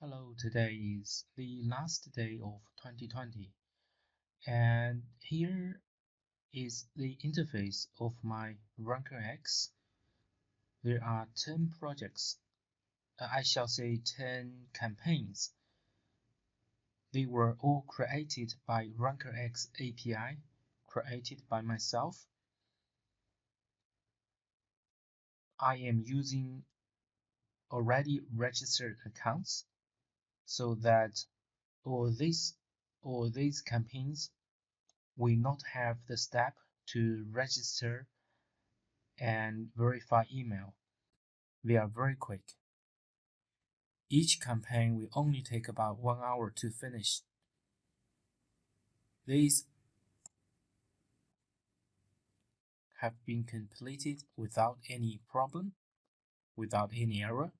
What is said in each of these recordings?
Hello, today is the last day of 2020, and here is the interface of my RankerX. There are 10 projects, I shall say 10 campaigns. They were all created by RankerX API, created by myself. I am using already registered accounts so that all these campaigns will not have the step to register and verify email. They are very quick. Each campaign will only take about 1 hour to finish. These have been completed without any problem, without any error.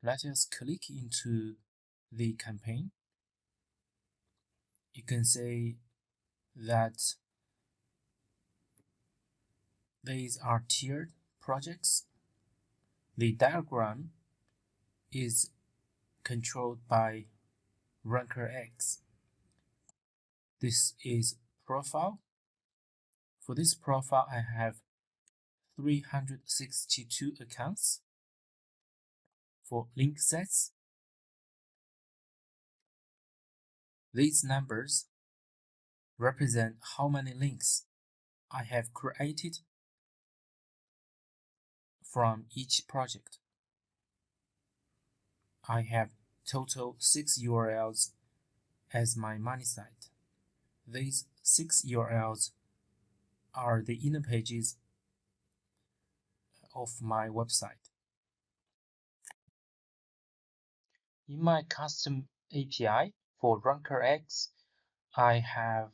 Let us click into the campaign. You can say that these are tiered projects. The diagram is controlled by RankerX. This is profile. For this profile, I have 362 accounts. For link sets, these numbers represent how many links I have created from each project. I have total 6 URLs as my money site. These 6 URLs are the inner pages of my website. In my custom API for RankerX, I have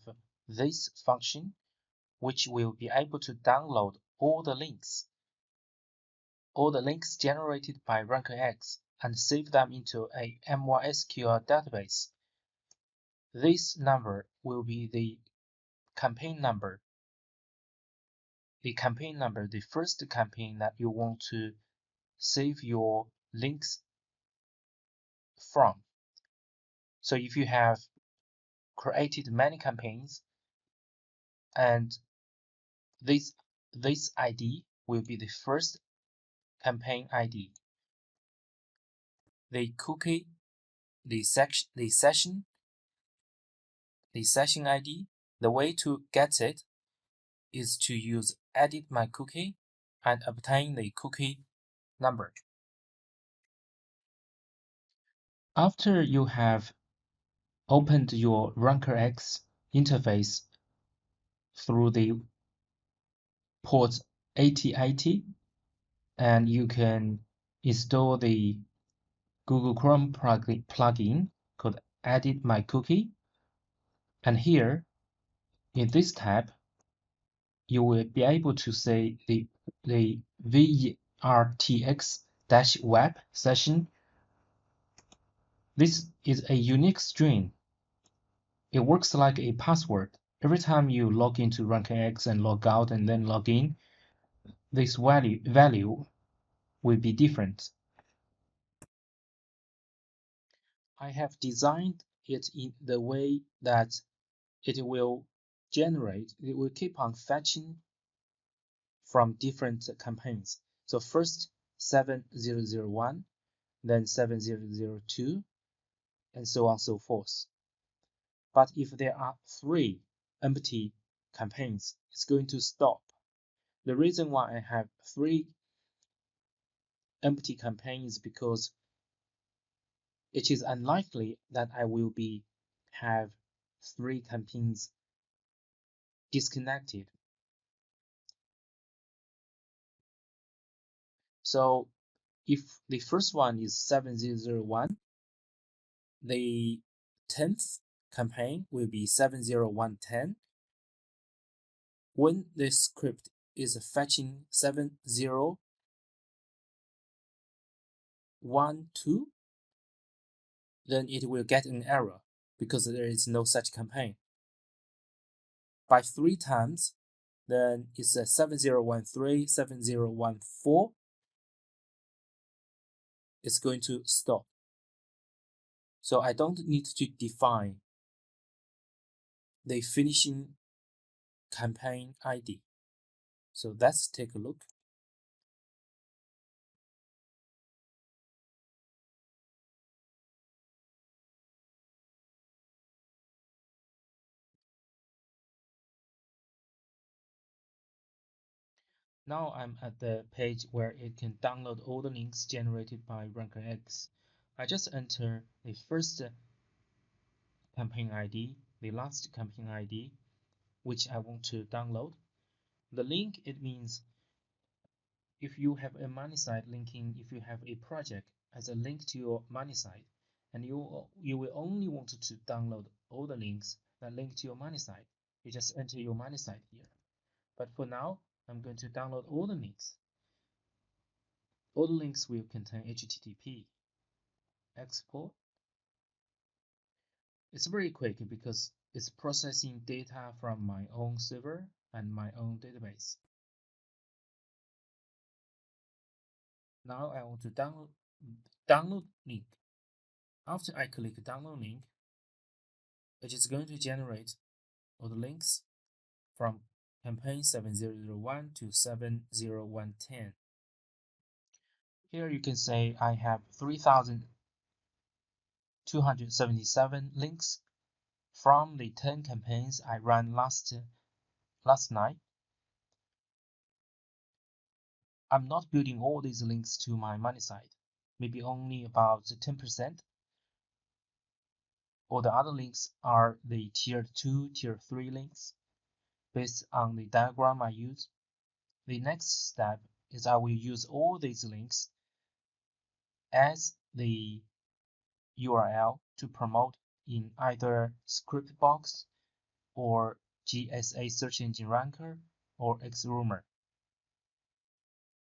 this function which will be able to download all the links generated by RankerX and save them into a MySQL database. This number will be the campaign number. The first campaign that you want to save your links from. So if you have created many campaigns, and this ID will be the first campaign ID. The cookie, the session ID, the way to get it is to use edit my cookie and obtain the cookie number. After you have opened your RankerX interface through the port 8080, and you can install the Google Chrome plugin called Edit My Cookie. And here, in this tab, you will be able to say the VERTX-web session. This is a unique string. It works like a password. Every time you log into RankerX and log out and then log in, this value will be different. I have designed it in the way that it will keep on fetching from different campaigns. So first 7001, then 7002, and so on and so forth. But if there are 3 empty campaigns, it's going to stop. The reason why I have 3 empty campaigns is because it is unlikely that I will have 3 campaigns disconnected. So if the first one is 7001, the 10th campaign will be 70110. When this script is fetching 7012, then it will get an error because there is no such campaign. By 3 times, then it's a 7013, 7014. It's going to stop. So I don't need to define the finishing campaign ID. So let's take a look. Now I'm at the page where it can download all the links generated by RankerX. I just enter the first campaign ID, the last campaign ID, which I want to download. The link, it means if you have a money site linking, if you have a project as a link to your money site, and you will only want to download all the links that link to your money site, you just enter your money site here. But for now, I'm going to download all the links. All the links will contain HTTP. Export. It's very quick because it's processing data from my own server and my own database. Now I want to download link. After I click download link, it is going to generate all the links from campaign 7001 to 70110. Here you can say I have 3,277 links from the 10 campaigns I ran last night. I'm not building all these links to my money site, maybe only about 10%. All the other links are the tier 2, tier 3 links based on the diagram I use. The next step is I will use all these links as the URL to promote in either Scriptbox or GSA Search Engine Ranker or XRumor.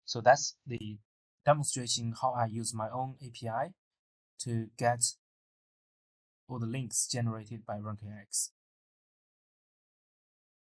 So that's the demonstration how I use my own API to get all the links generated by RankerX.